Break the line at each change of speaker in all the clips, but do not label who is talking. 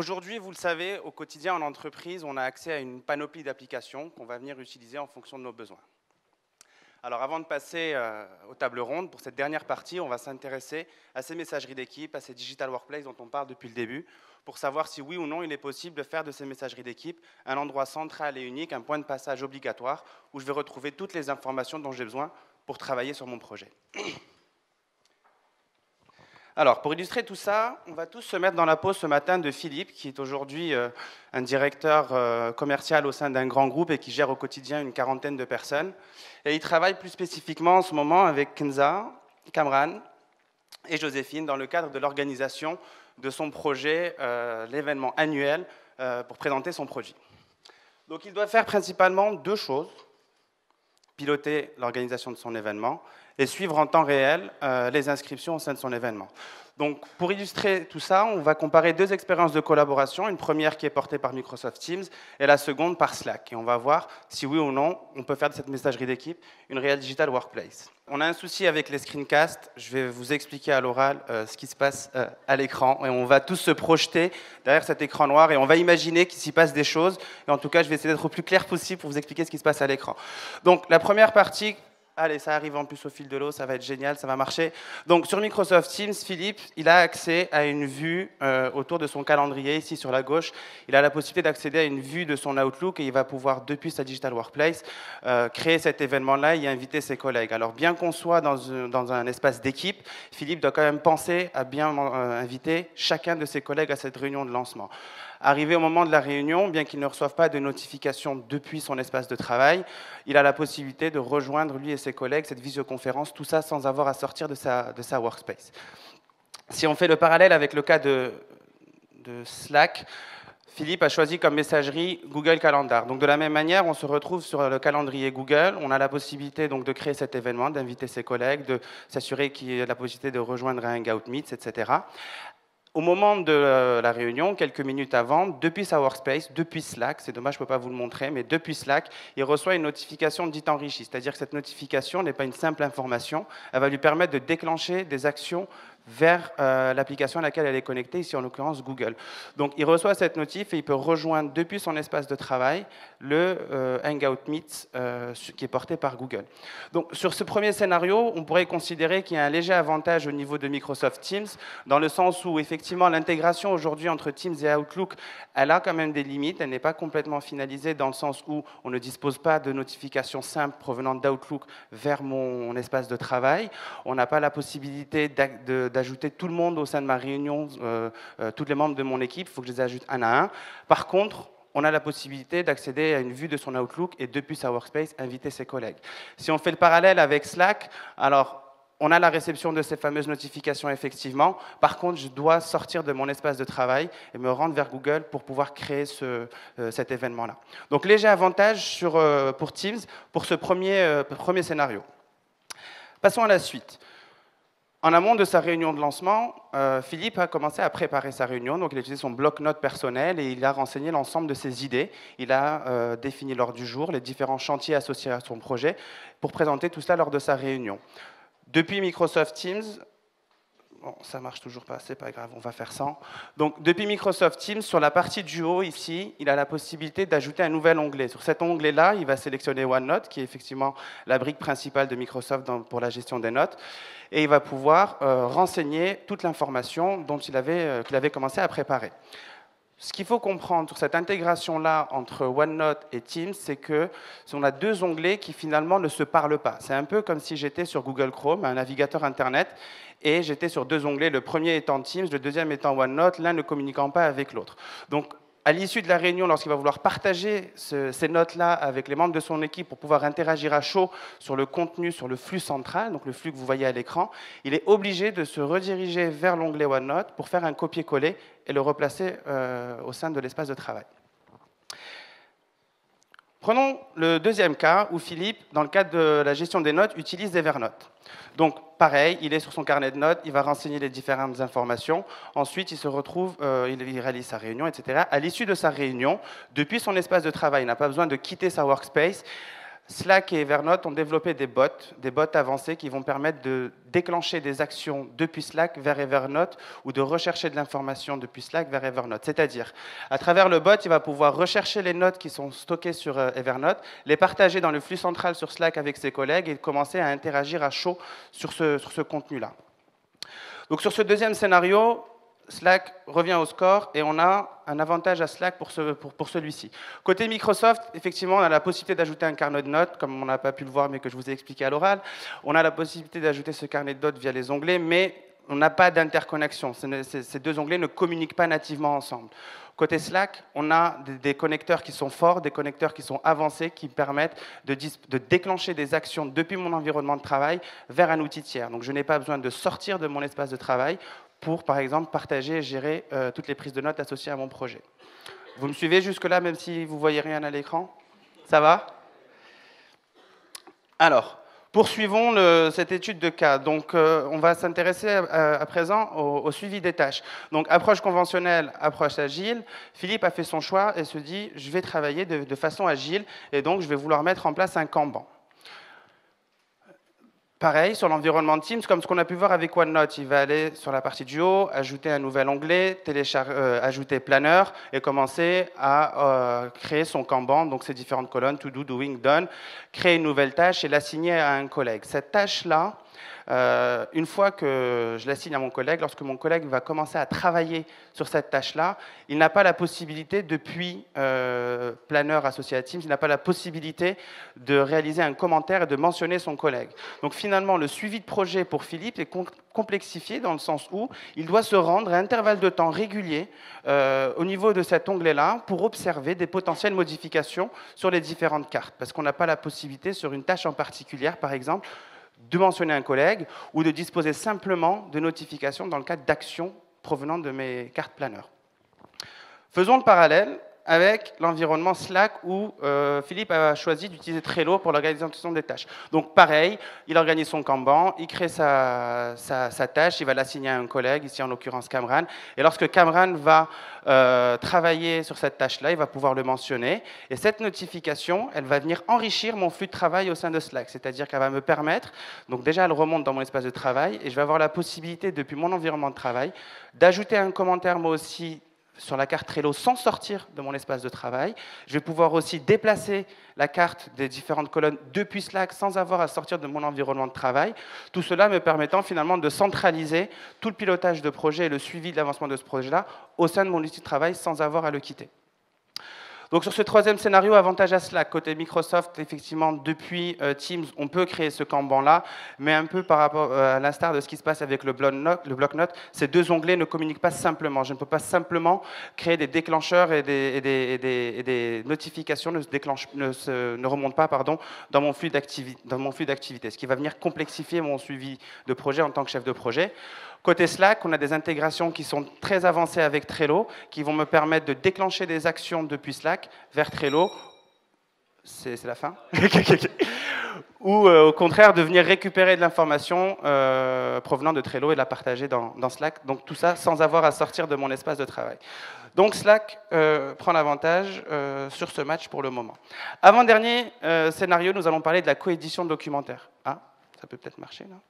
Aujourd'hui, vous le savez, au quotidien en entreprise, on a accès à une panoplie d'applications qu'on va venir utiliser en fonction de nos besoins. Alors avant de passer aux tables rondes, pour cette dernière partie, on va s'intéresser à ces messageries d'équipe, à ces digital workplace dont on parle depuis le début, pour savoir si oui ou non il est possible de faire de ces messageries d'équipe un endroit central et unique, un point de passage obligatoire, où je vais retrouver toutes les informations dont j'ai besoin pour travailler sur mon projet. Alors, pour illustrer tout ça, on va tous se mettre dans la peau ce matin de Philippe, qui est aujourd'hui un directeur commercial au sein d'un grand groupe et qui gère au quotidien une quarantaine de personnes. Et il travaille plus spécifiquement en ce moment avec Kenza, Kamran et Joséphine dans le cadre de l'organisation de son projet, l'événement annuel, pour présenter son produit. Donc, il doit faire principalement deux choses: piloter l'organisation de son événement et suivre en temps réel les inscriptions au sein de son événement. Donc, pour illustrer tout ça, on va comparer deux expériences de collaboration, une première qui est portée par Microsoft Teams et la seconde par Slack. Et on va voir si oui ou non on peut faire de cette messagerie d'équipe une réelle digital workplace. On a un souci avec les screencasts. Je vais vous expliquer à l'oral ce qui se passe à l'écran. Et on va tous se projeter derrière cet écran noir et on va imaginer qu'il s'y passe des choses. Et en tout cas, je vais essayer d'être le plus clair possible pour vous expliquer ce qui se passe à l'écran. Donc, la première partie... Allez, ça arrive en plus au fil de l'eau, ça va être génial, ça va marcher. Donc sur Microsoft Teams, Philippe, il a accès à une vue autour de son calendrier, ici sur la gauche. Il a la possibilité d'accéder à une vue de son Outlook et il va pouvoir, depuis sa Digital Workplace, créer cet événement-là et inviter ses collègues. Alors bien qu'on soit dans un espace d'équipe, Philippe doit quand même penser à bien inviter chacun de ses collègues à cette réunion de lancement. Arrivé au moment de la réunion, bien qu'il ne reçoive pas de notification depuis son espace de travail, il a la possibilité de rejoindre lui et ses collègues cette visioconférence, tout ça sans avoir à sortir de sa workspace. Si on fait le parallèle avec le cas de Slack, Philippe a choisi comme messagerie Google Calendar. Donc de la même manière, on se retrouve sur le calendrier Google. On a la possibilité donc de créer cet événement, d'inviter ses collègues, de s'assurer qu'il y ait la possibilité de rejoindre un Hangout Meet, etc. Au moment de la réunion, quelques minutes avant, depuis sa workspace, depuis Slack, c'est dommage, je ne peux pas vous le montrer, mais depuis Slack, il reçoit une notification dite enrichie. C'est-à-dire que cette notification n'est pas une simple information, elle va lui permettre de déclencher des actions vers l'application à laquelle elle est connectée, ici en l'occurrence Google. Donc il reçoit cette notif et il peut rejoindre depuis son espace de travail le Hangout Meet qui est porté par Google. Donc sur ce premier scénario, on pourrait considérer qu'il y a un léger avantage au niveau de Microsoft Teams, dans le sens où effectivement l'intégration aujourd'hui entre Teams et Outlook, elle a quand même des limites, elle n'est pas complètement finalisée dans le sens où on ne dispose pas de notifications simples provenant d'Outlook vers mon espace de travail, on n'a pas la possibilité d'ajouter tout le monde au sein de ma réunion, tous les membres de mon équipe, il faut que je les ajoute un à un. Par contre, on a la possibilité d'accéder à une vue de son Outlook et depuis sa workspace, inviter ses collègues. Si on fait le parallèle avec Slack, alors on a la réception de ces fameuses notifications effectivement. Par contre, je dois sortir de mon espace de travail et me rendre vers Google pour pouvoir créer cet événement-là. Donc léger avantage pour Teams pour ce premier scénario. Passons à la suite. En amont de sa réunion de lancement, Philippe a commencé à préparer sa réunion. Donc, il a utilisé son bloc-notes personnel et il a renseigné l'ensemble de ses idées. Il a défini l'ordre du jour, les différents chantiers associés à son projet pour présenter tout cela lors de sa réunion. Depuis Microsoft Teams, bon, ça marche toujours pas, c'est pas grave, on va faire sans. Donc, depuis Microsoft Teams, sur la partie du haut ici, il a la possibilité d'ajouter un nouvel onglet. Sur cet onglet-là, il va sélectionner OneNote, qui est effectivement la brique principale de Microsoft pour la gestion des notes. Et il va pouvoir renseigner toute l'information qu'il avait commencé à préparer. Ce qu'il faut comprendre sur cette intégration-là entre OneNote et Teams, c'est qu'on a deux onglets qui finalement ne se parlent pas. C'est un peu comme si j'étais sur Google Chrome, un navigateur Internet, et j'étais sur deux onglets, le premier étant Teams, le deuxième étant OneNote, l'un ne communiquant pas avec l'autre. Donc, à l'issue de la réunion, lorsqu'il va vouloir partager ces notes-là avec les membres de son équipe pour pouvoir interagir à chaud sur le contenu, sur le flux central, donc le flux que vous voyez à l'écran, il est obligé de se rediriger vers l'onglet OneNote pour faire un copier-coller et le replacer au sein de l'espace de travail. Prenons le deuxième cas où Philippe, dans le cadre de la gestion des notes, utilise Evernote. Donc, pareil, il est sur son carnet de notes, il va renseigner les différentes informations. Ensuite, il se retrouve, il réalise sa réunion, etc. À l'issue de sa réunion, depuis son espace de travail, il n'a pas besoin de quitter sa workspace. Slack et Evernote ont développé des bots avancés qui vont permettre de déclencher des actions depuis Slack vers Evernote ou de rechercher de l'information depuis Slack vers Evernote. C'est-à-dire, à travers le bot, il va pouvoir rechercher les notes qui sont stockées sur Evernote, les partager dans le flux central sur Slack avec ses collègues et commencer à interagir à chaud sur ce contenu-là. Donc sur ce deuxième scénario, Slack revient au score et on a un avantage à Slack pour celui-ci. Côté Microsoft, effectivement, on a la possibilité d'ajouter un carnet de notes, comme on n'a pas pu le voir, mais que je vous ai expliqué à l'oral. On a la possibilité d'ajouter ce carnet de notes via les onglets, mais on n'a pas d'interconnexion. Ces deux onglets ne communiquent pas nativement ensemble. Côté Slack, on a des connecteurs qui sont forts, des connecteurs qui sont avancés, qui permettent de déclencher des actions depuis mon environnement de travail vers un outil tiers. Donc je n'ai pas besoin de sortir de mon espace de travail pour, par exemple, partager et gérer toutes les prises de notes associées à mon projet. Vous me suivez jusque-là, même si vous ne voyez rien à l'écran? Ça va? Alors, poursuivons cette étude de cas. Donc, on va s'intéresser à présent au suivi des tâches. Donc, approche conventionnelle, approche agile. Philippe a fait son choix et se dit, je vais travailler de façon agile et donc je vais vouloir mettre en place un Kanban. Pareil, sur l'environnement de Teams, comme ce qu'on a pu voir avec OneNote, il va aller sur la partie du haut, ajouter un nouvel onglet, ajouter Planner et commencer à créer son Kanban, donc ces différentes colonnes, To Do, Doing, Done, créer une nouvelle tâche et l'assigner à un collègue. Cette tâche-là, une fois que je l'assigne à mon collègue, lorsque mon collègue va commencer à travailler sur cette tâche-là, il n'a pas la possibilité, depuis Planner associé à Teams, il n'a pas la possibilité de réaliser un commentaire et de mentionner son collègue. Donc finalement, le suivi de projet pour Philippe est complexifié dans le sens où il doit se rendre à intervalles de temps réguliers au niveau de cet onglet-là pour observer des potentielles modifications sur les différentes cartes. Parce qu'on n'a pas la possibilité, sur une tâche en particulier, par exemple, de mentionner un collègue ou de disposer simplement de notifications dans le cadre d'actions provenant de mes cartes planeurs. Faisons le parallèle avec l'environnement Slack où Philippe a choisi d'utiliser Trello pour l'organisation des tâches. Donc pareil, il organise son Kanban, il crée sa tâche, il va l'assigner à un collègue, ici en l'occurrence Kamran, et lorsque Kamran va travailler sur cette tâche-là, il va pouvoir le mentionner, et cette notification, elle va venir enrichir mon flux de travail au sein de Slack, c'est-à-dire qu'elle va me permettre, donc déjà elle remonte dans mon espace de travail, et je vais avoir la possibilité, depuis mon environnement de travail, d'ajouter un commentaire moi aussi sur la carte Trello sans sortir de mon espace de travail. Je vais pouvoir aussi déplacer la carte des différentes colonnes depuis Slack sans avoir à sortir de mon environnement de travail. Tout cela me permettant finalement de centraliser tout le pilotage de projet et le suivi de l'avancement de ce projet-là au sein de mon outil de travail sans avoir à le quitter. Donc sur ce troisième scénario, avantage à Slack. Côté Microsoft, effectivement, depuis Teams, on peut créer ce Kanban-là, mais un peu par rapport à l'instar de ce qui se passe avec le bloc-notes, ces deux onglets ne communiquent pas simplement. Je ne peux pas simplement créer des déclencheurs et des notifications ne remontent pas dans mon flux d'activité, ce qui va venir complexifier mon suivi de projet en tant que chef de projet. Côté Slack, on a des intégrations qui sont très avancées avec Trello, qui vont me permettre de déclencher des actions depuis Slack vers Trello. C'est la fin. Ou au contraire, de venir récupérer de l'information provenant de Trello et de la partager dans Slack. Donc tout ça sans avoir à sortir de mon espace de travail. Donc Slack prend l'avantage sur ce match pour le moment. Avant-dernier scénario, nous allons parler de la coédition documentaire. Ah, ça peut peut-être marcher, non ?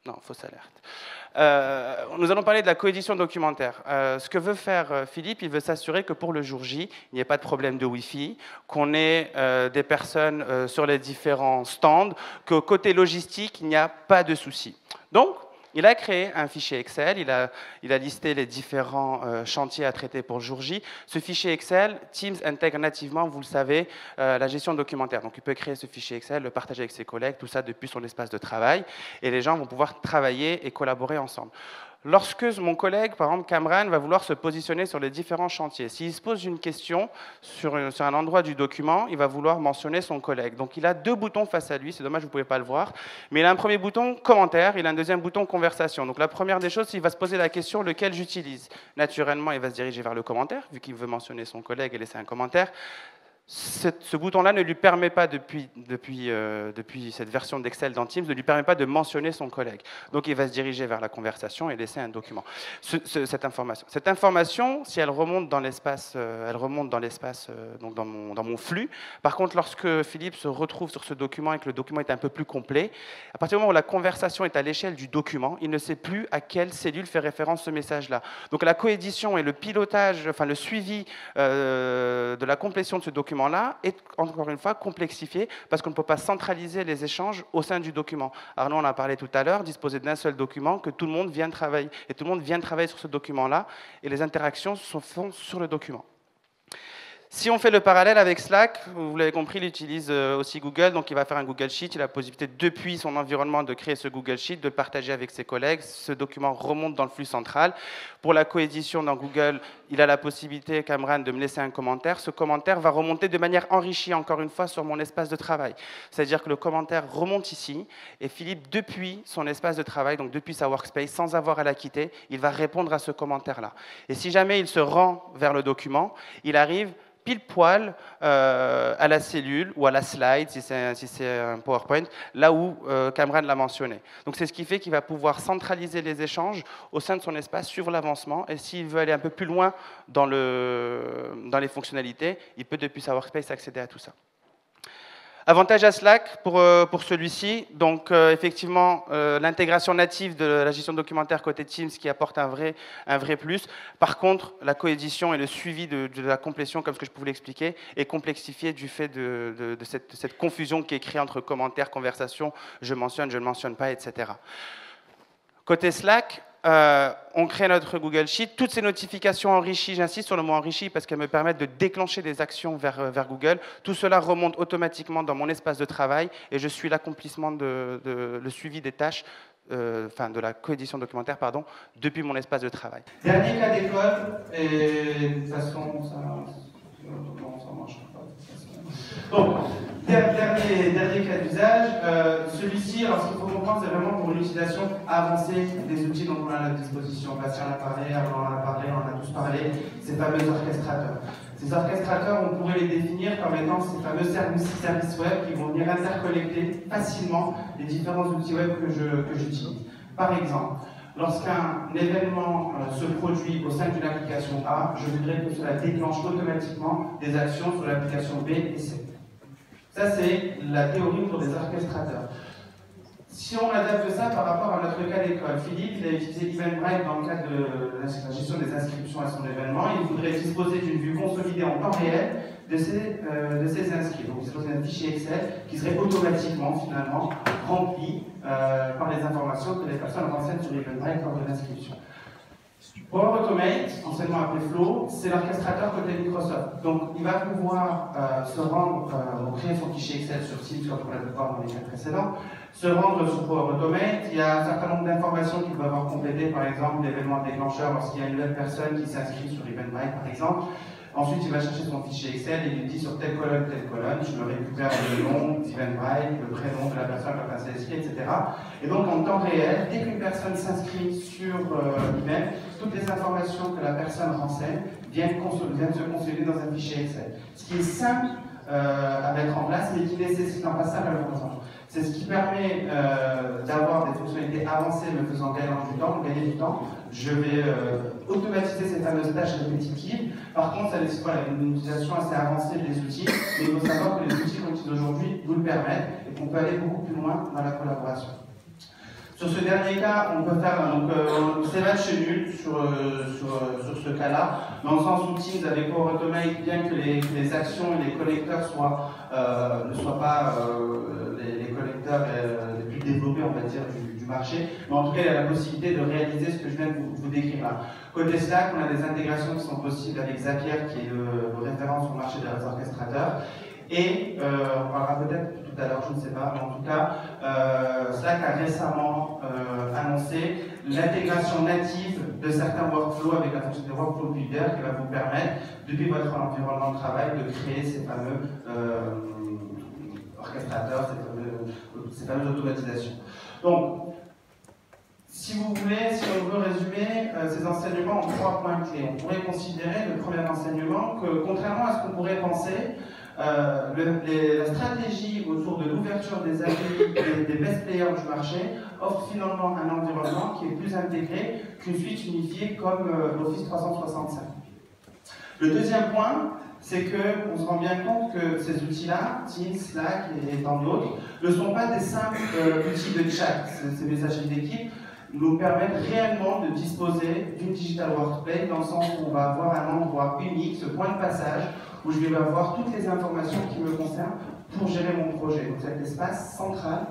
Non, fausse alerte. Nous allons parler de la coédition documentaire. Ce que veut faire Philippe, il veut s'assurer que pour le jour J, il n'y ait pas de problème de Wi-Fi, qu'on ait des personnes sur les différents stands, qu'au côté logistique, il n'y a pas de souci. Donc, il a créé un fichier Excel, il a listé les différents chantiers à traiter pour le jour J. Ce fichier Excel, Teams intègre nativement, vous le savez, la gestion de documentaire. Donc il peut créer ce fichier Excel, le partager avec ses collègues, tout ça depuis son espace de travail, et les gens vont pouvoir travailler et collaborer ensemble. Lorsque mon collègue, par exemple Kamran, va vouloir se positionner sur les différents chantiers, s'il se pose une question sur un endroit du document, il va vouloir mentionner son collègue. Donc il a deux boutons face à lui, c'est dommage, vous ne pouvez pas le voir, mais il a un premier bouton commentaire, il a un deuxième bouton conversation. Donc la première des choses, il va se poser la question lequel j'utilise. Naturellement, il va se diriger vers le commentaire, vu qu'il veut mentionner son collègue et laisser un commentaire. Ce bouton-là ne lui permet pas, depuis cette version d'Excel dans Teams, ne lui permet pas de mentionner son collègue. Donc il va se diriger vers la conversation et laisser un document. Cette information, si elle remonte dans l'espace, donc dans mon flux. Par contre, lorsque Philippe se retrouve sur ce document et que le document est un peu plus complet, à partir du moment où la conversation est à l'échelle du document, il ne sait plus à quelle cellule fait référence ce message-là. Donc la coédition et le pilotage, enfin le suivi de la complétion de ce document là est encore une fois complexifié parce qu'on ne peut pas centraliser les échanges au sein du document. Arnaud en a parlé tout à l'heure, disposer d'un seul document, que tout le monde vienne travailler. Et tout le monde vient travailler sur ce document-là et les interactions se font sur le document. Si on fait le parallèle avec Slack, vous l'avez compris, il utilise aussi Google, donc il va faire un Google Sheet, il a la possibilité depuis son environnement de créer ce Google Sheet, de le partager avec ses collègues, ce document remonte dans le flux central. Pour la coédition dans Google, il a la possibilité, Cameron, de me laisser un commentaire. Ce commentaire va remonter de manière enrichie, encore une fois, sur mon espace de travail. C'est-à-dire que le commentaire remonte ici, et Philippe, depuis son espace de travail, donc depuis sa workspace, sans avoir à la quitter, il va répondre à ce commentaire-là. Et si jamais il se rend vers le document, il arrive pile poil à la cellule ou à la slide, si c'est un PowerPoint, là où Cameron l'a mentionné. Donc c'est ce qui fait qu'il va pouvoir centraliser les échanges au sein de son espace, suivre l'avancement, et s'il veut aller un peu plus loin dans les fonctionnalités, il peut depuis sa workspace accéder à tout ça. Avantage à Slack pour celui-ci, donc effectivement l'intégration native de la gestion de documentaire côté Teams qui apporte un vrai plus. Par contre, la coédition et le suivi de la complétion, comme ce que je pouvais l'expliquer, est complexifié du fait de cette confusion qui est créée entre commentaires, conversations, je mentionne, je ne mentionne pas, etc. Côté Slack, on crée notre Google Sheet. Toutes ces notifications enrichies, j'insiste sur le mot enrichi parce qu'elles me permettent de déclencher des actions vers Google. Tout cela remonte automatiquement dans mon espace de travail et je suis l'accomplissement le suivi des tâches, de la coédition documentaire, pardon, depuis mon espace de travail. Dernier cas d'école, et de toute façon, ça marche pas. Donc, dernier cas d'usage, celui-ci, alors ce qu'il faut comprendre, c'est vraiment pour l'utilisation avancée des outils dont on a à notre disposition. Bastien en a parlé, Arnaud en a parlé, on en a tous parlé, ces fameux orchestrateurs. Ces orchestrateurs, on pourrait les définir comme étant ces fameux services web qui vont venir interconnecter facilement les différents outils web que j'utilise. Par exemple, lorsqu'un événement se produit au sein d'une application A, je voudrais que cela déclenche automatiquement des actions sur l'application B et C. Ça, c'est la théorie autour des orchestrateurs. Si on adapte ça par rapport à notre cas d'école, Philippe, il a utilisé Eventbrite dans le cadre de la gestion des inscriptions à son événement. Il voudrait disposer d'une vue consolidée en temps réel de ses inscrits. Donc, disposer d'un fichier Excel qui serait automatiquement, finalement, rempli par les informations que les personnes renseignent sur Eventbrite lors de l'inscription. Power Automate, anciennement appelé Flow, c'est l'orchestrateur côté Microsoft. Donc, il va pouvoir se rendre, créer son fichier Excel sur Teams, comme on l'a pu voir dans les cas précédents, se rendre sur Power Automate. Il y a un certain nombre d'informations qu'il va avoir complétées, par exemple, l'événement déclencheur lorsqu'il y a une nouvelle personne qui s'inscrit sur Eventbrite, par exemple. Ensuite, il va chercher son fichier Excel et il lui dit sur telle colonne, je me récupère le nom d'Eventbrite, le prénom de la personne qui va s'inscrire, etc. Et donc, en temps réel, dès qu'une personne s'inscrit sur l'email, toutes les informations que la personne renseigne viennent se consolider dans un fichier Excel. Ce qui est simple à mettre en place, mais qui nécessite un passage à l'automatisation. C'est ce qui permet d'avoir des fonctionnalités avancées me faisant gagner du temps. Je vais automatiser ces fameuses tâches répétitives. Par contre, ça nécessite une utilisation assez avancée des outils, mais il faut savoir que les outils qu'on utilise aujourd'hui nous le permettent et qu'on peut aller beaucoup plus loin dans la collaboration. Sur ce dernier cas, on peut faire, c'est match nul sur ce cas-là, dans le sens où Teams avec Power Automate, bien que les actions et les connecteurs ne soient pas les connecteurs les plus développés, on va dire, du marché, mais en tout cas, il y a la possibilité de réaliser ce que je viens de vous décrire là. Côté Slack, on a des intégrations qui sont possibles avec Zapier, qui est le référent sur le marché des orchestrateurs. Et on parlera peut-être tout à l'heure, je ne sais pas, mais en tout cas, Slack a récemment annoncé l'intégration native de certains workflows avec la fonction de Workflow Builder qui va vous permettre, depuis votre environnement de travail, de créer ces fameux orchestrateurs, ces fameuses automatisations. Donc, si vous voulez, si on veut résumer ces enseignements en 3 points clés, on pourrait considérer le premier enseignement que, contrairement à ce qu'on pourrait penser, La stratégie autour de l'ouverture des API et des best players du marché offre finalement un environnement qui est plus intégré qu'une suite unifiée comme l'Office 365. Le deuxième point, c'est qu'on se rend bien compte que ces outils-là, Teams, Slack et tant d'autres, ne sont pas des simples outils de chat. Ces messageries d'équipe nous permettent réellement de disposer d'une digital workplace dans le sens où on va avoir un endroit unique, ce point de passage, où je vais avoir toutes les informations qui me concernent pour gérer mon projet. Donc cet espace central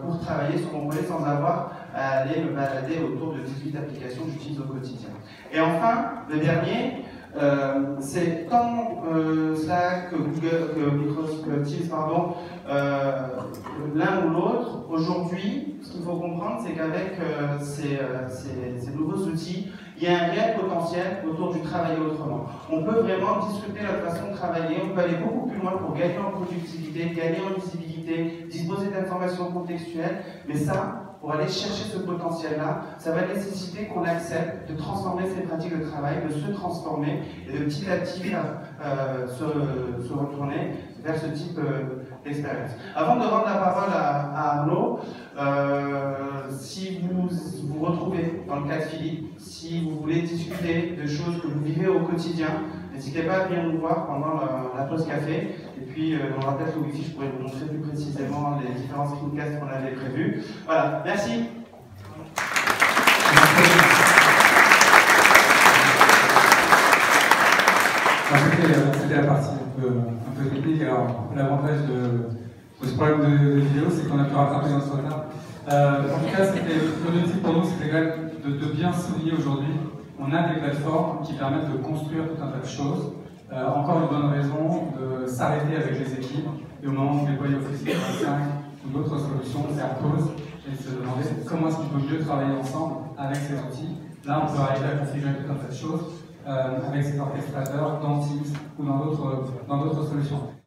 pour travailler sur mon projet sans avoir à aller me balader autour de 18 applications que j'utilise au quotidien. Et enfin, le dernier, c'est tant Slack, Google, que Microsoft Teams, pardon, l'un ou l'autre. Aujourd'hui, ce qu'il faut comprendre, c'est qu'avec ces nouveaux outils, il y a un réel potentiel autour du travailler autrement. On peut vraiment discuter la façon de travailler, on peut aller beaucoup plus loin pour gagner en productivité, gagner en visibilité, disposer d'informations contextuelles, mais ça, pour aller chercher ce potentiel-là, ça va nécessiter qu'on accepte de transformer ces pratiques de travail, de se transformer et de petit à petit se retourner vers ce type d'expérience. Avant de rendre la parole à Arnaud, si vous vous retrouvez dans le cas de Philippe, si vous voulez discuter de choses que vous vivez au quotidien, n'hésitez pas à venir nous voir pendant la pause café. Et puis, on rappelle que Wi-Fi, je pourrais vous montrer plus précisément les différents screencasts qu'on avait prévus. Voilà, merci.
C'était la partie un peu technique. Alors, l'avantage de ce problème de vidéo, c'est qu'on a pu rattraper notre retard. En tout cas, l'objectif pour nous, c'était quand même de bien souligner aujourd'hui. On a des plateformes qui permettent de construire tout un tas de choses. Encore une bonne raison de s'arrêter avec les équipes et au moment où on déploie Office 365 ou d'autres solutions, faire pause et se demander comment est-ce qu'on peut mieux travailler ensemble avec ces outils. Là, on peut arriver à configurer tout un tas de choses avec ces orchestrateurs dans Teams ou dans d'autres solutions.